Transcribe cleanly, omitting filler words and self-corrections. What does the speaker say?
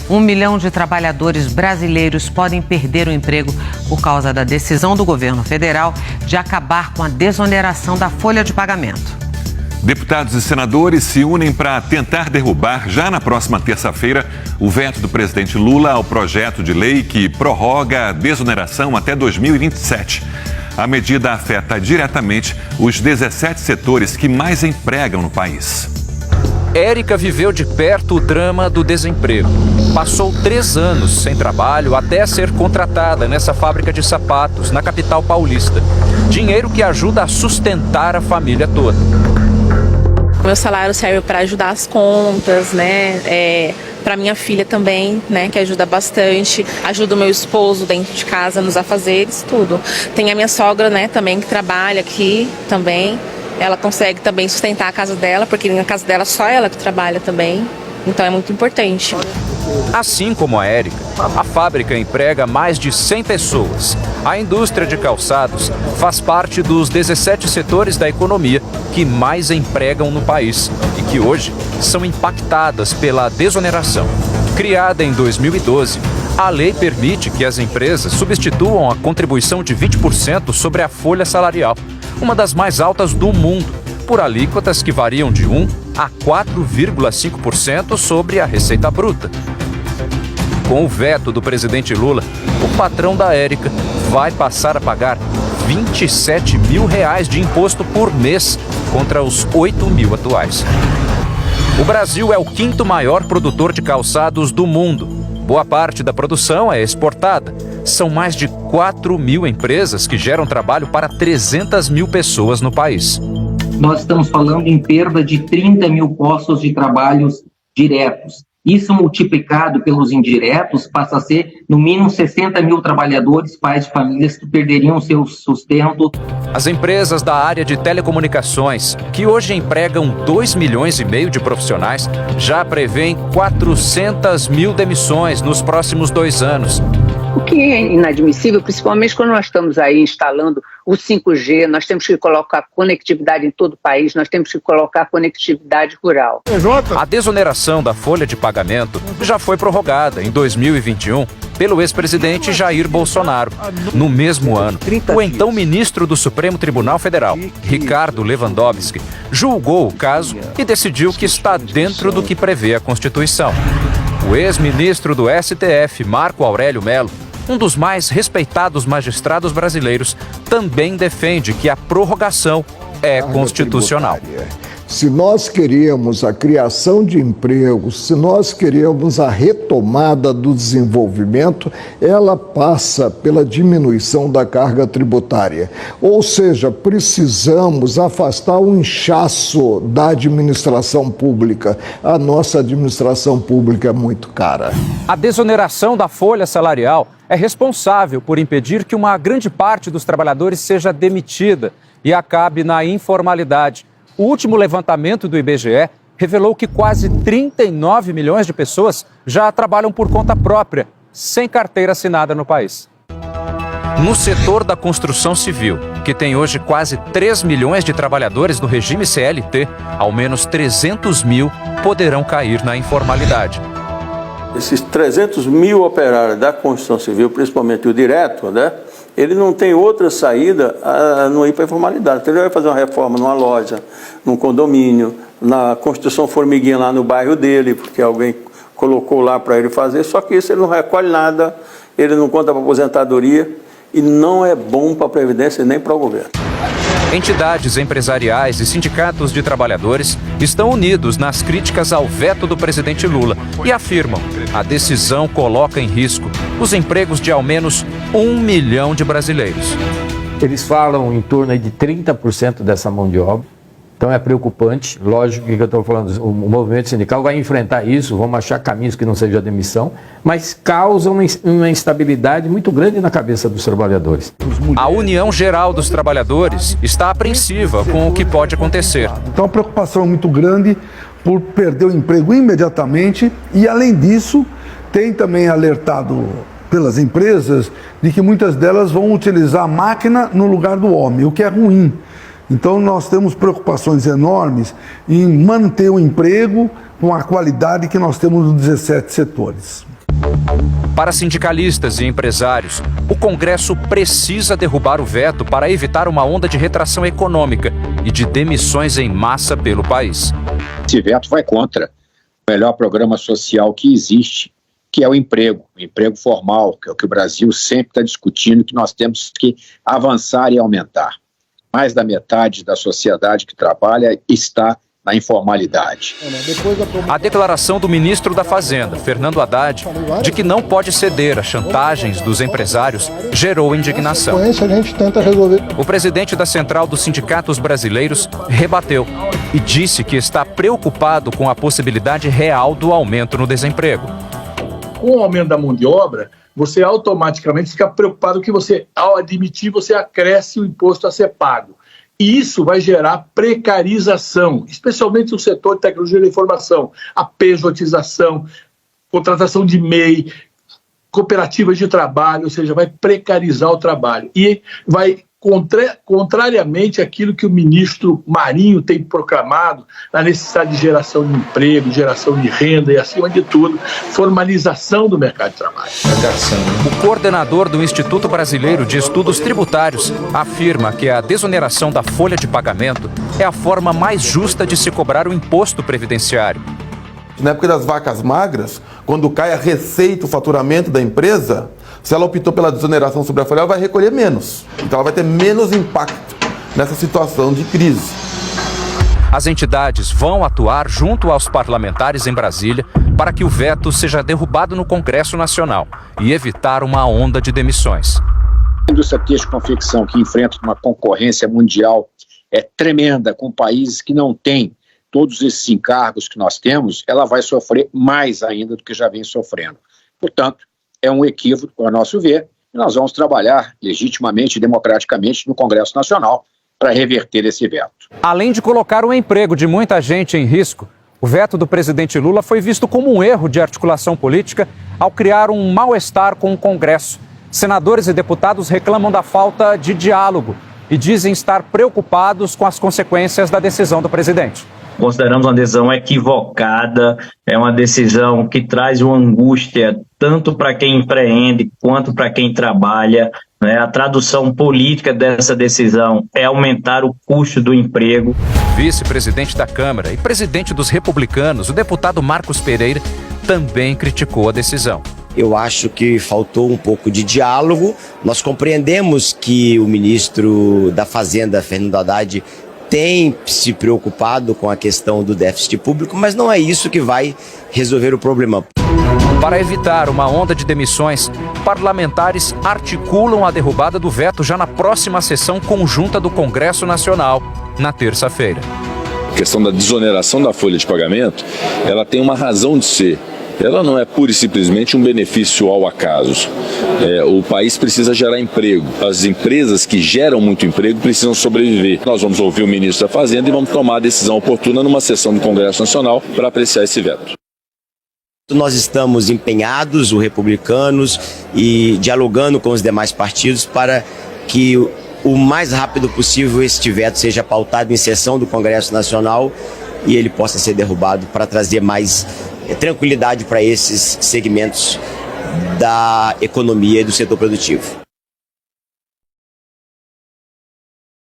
1 milhão de trabalhadores brasileiros podem perder o emprego por causa da decisão do governo federal de acabar com a desoneração da folha de pagamento. Deputados e senadores se unem para tentar derrubar, já na próxima terça-feira, o veto do presidente Lula ao projeto de lei que prorroga a desoneração até 2027. A medida afeta diretamente os 17 setores que mais empregam no país. Érica viveu de perto o drama do desemprego. Passou 3 anos sem trabalho até ser contratada nessa fábrica de sapatos, na capital paulista. Dinheiro que ajuda a sustentar a família toda. Meu salário serve para ajudar as contas, né? Para minha filha também, né? Que ajuda bastante. Ajuda o meu esposo dentro de casa nos afazeres, tudo. Tem a minha sogra, né? Também que trabalha aqui também. Ela consegue também sustentar a casa dela, porque na casa dela só ela que trabalha também. Então é muito importante. Assim como a Érica, a fábrica emprega mais de 100 pessoas. A indústria de calçados faz parte dos 17 setores da economia que mais empregam no país e que hoje são impactadas pela desoneração. Criada em 2012, a lei permite que as empresas substituam a contribuição de 20% sobre a folha salarial, uma das mais altas do mundo, por alíquotas que variam de 1% a 4,5% sobre a receita bruta. Com o veto do presidente Lula, o patrão da Érica vai passar a pagar R$27 mil de imposto por mês, contra os 8 mil atuais. O Brasil é o 5º maior produtor de calçados do mundo. Boa parte da produção é exportada. São mais de 4 mil empresas que geram trabalho para 300 mil pessoas no país. Nós estamos falando em perda de 30 mil postos de trabalhos diretos. Isso multiplicado pelos indiretos passa a ser, no mínimo, 60 mil trabalhadores, pais de famílias que perderiam seu sustento. As empresas da área de telecomunicações, que hoje empregam 2,5 milhões de profissionais, já prevêem 400 mil demissões nos próximos 2 anos. O que é inadmissível, principalmente quando nós estamos aí instalando o 5G, nós temos que colocar conectividade em todo o país, nós temos que colocar conectividade rural. A desoneração da folha de pagamento já foi prorrogada em 2021 pelo ex-presidente Jair Bolsonaro. No mesmo ano, o então ministro do Supremo Tribunal Federal, Ricardo Lewandowski, julgou o caso e decidiu que está dentro do que prevê a Constituição. O ex-ministro do STF, Marco Aurélio Mello, um dos mais respeitados magistrados brasileiros, também defende que a prorrogação é constitucional. Se nós queremos a criação de empregos, se nós queremos a retomada do desenvolvimento, ela passa pela diminuição da carga tributária. Ou seja, precisamos afastar o inchaço da administração pública. A nossa administração pública é muito cara. A desoneração da folha salarial é responsável por impedir que uma grande parte dos trabalhadores seja demitida e acabe na informalidade. O último levantamento do IBGE revelou que quase 39 milhões de pessoas já trabalham por conta própria, sem carteira assinada no país. No setor da construção civil, que tem hoje quase 3 milhões de trabalhadores no regime CLT, ao menos 300 mil poderão cair na informalidade. Esses 300 mil operários da construção civil, principalmente o direto, né? Ele não tem outra saída a não ir para a informalidade. Então, ele vai fazer uma reforma numa loja, num condomínio, na construção formiguinha lá no bairro dele, porque alguém colocou lá para ele fazer, só que isso ele não recolhe nada, ele não conta para a aposentadoria e não é bom para a Previdência nem para o governo. Entidades empresariais e sindicatos de trabalhadores estão unidos nas críticas ao veto do presidente Lula e afirmam que a decisão coloca em risco os empregos de ao menos 1 milhão de brasileiros. Eles falam em torno de 30% dessa mão de obra. Então é preocupante, lógico que eu estou falando, o movimento sindical vai enfrentar isso, vamos achar caminhos que não seja a demissão, mas causa uma instabilidade muito grande na cabeça dos trabalhadores. A União Geral dos Trabalhadores está apreensiva com o que pode acontecer. Então a preocupação é muito grande por perder o emprego imediatamente e, além disso, tem também alertado pelas empresas de que muitas delas vão utilizar a máquina no lugar do homem, o que é ruim. Então, nós temos preocupações enormes em manter o emprego com a qualidade que nós temos nos 17 setores. Para sindicalistas e empresários, o Congresso precisa derrubar o veto para evitar uma onda de retração econômica e de demissões em massa pelo país. Esse veto vai contra o melhor programa social que existe, que é o emprego formal, que é o que o Brasil sempre está discutindo, que nós temos que avançar e aumentar. Mais da metade da sociedade que trabalha está na informalidade. A declaração do ministro da Fazenda, Fernando Haddad, de que não pode ceder às chantagens dos empresários, gerou indignação. O presidente da Central dos Sindicatos Brasileiros rebateu e disse que está preocupado com a possibilidade real do aumento no desemprego. Com o aumento da mão de obra, você automaticamente fica preocupado que você, ao admitir, você acresce o imposto a ser pago. E isso vai gerar precarização, especialmente no setor de tecnologia da informação, a pejotização, contratação de MEI, cooperativas de trabalho, ou seja, vai precarizar o trabalho. E vai, contrariamente àquilo que o ministro Marinho tem proclamado, na necessidade de geração de emprego, geração de renda e, acima de tudo, formalização do mercado de trabalho. O coordenador do Instituto Brasileiro de Estudos Tributários afirma que a desoneração da folha de pagamento é a forma mais justa de se cobrar o imposto previdenciário. Na época das vacas magras, quando cai a receita, o faturamento da empresa, se ela optou pela desoneração sobre a folha, ela vai recolher menos. Então ela vai ter menos impacto nessa situação de crise. As entidades vão atuar junto aos parlamentares em Brasília para que o veto seja derrubado no Congresso Nacional e evitar uma onda de demissões. A indústria têxtil de confecção, que enfrenta uma concorrência mundial tremenda com países que não têm todos esses encargos que nós temos, ela vai sofrer mais ainda do que já vem sofrendo. Portanto, é um equívoco, a nosso ver, e nós vamos trabalhar legitimamente e democraticamente no Congresso Nacional para reverter esse veto. Além de colocar o emprego de muita gente em risco, o veto do presidente Lula foi visto como um erro de articulação política ao criar um mal-estar com o Congresso. Senadores e deputados reclamam da falta de diálogo e dizem estar preocupados com as consequências da decisão do presidente. Consideramos uma decisão equivocada, é uma decisão que traz uma angústia tanto para quem empreende quanto para quem trabalha. A tradução política dessa decisão é aumentar o custo do emprego. Vice-presidente da Câmara e presidente dos republicanos, o deputado Marcos Pereira, também criticou a decisão. Eu acho que faltou um pouco de diálogo. Nós compreendemos que o ministro da Fazenda, Fernando Haddad, tem se preocupado com a questão do déficit público, mas não é isso que vai resolver o problema. Para evitar uma onda de demissões, parlamentares articulam a derrubada do veto já na próxima sessão conjunta do Congresso Nacional, na terça-feira. A questão da desoneração da folha de pagamento, ela tem uma razão de ser. Ela não é pura e simplesmente um benefício ao acaso. O país precisa gerar emprego. As empresas que geram muito emprego precisam sobreviver. Nós vamos ouvir o ministro da Fazenda e vamos tomar a decisão oportuna numa sessão do Congresso Nacional para apreciar esse veto. Nós estamos empenhados, os republicanos, e dialogando com os demais partidos para que o mais rápido possível este veto seja pautado em sessão do Congresso Nacional e ele possa ser derrubado para trazer mais tranquilidade para esses segmentos da economia e do setor produtivo.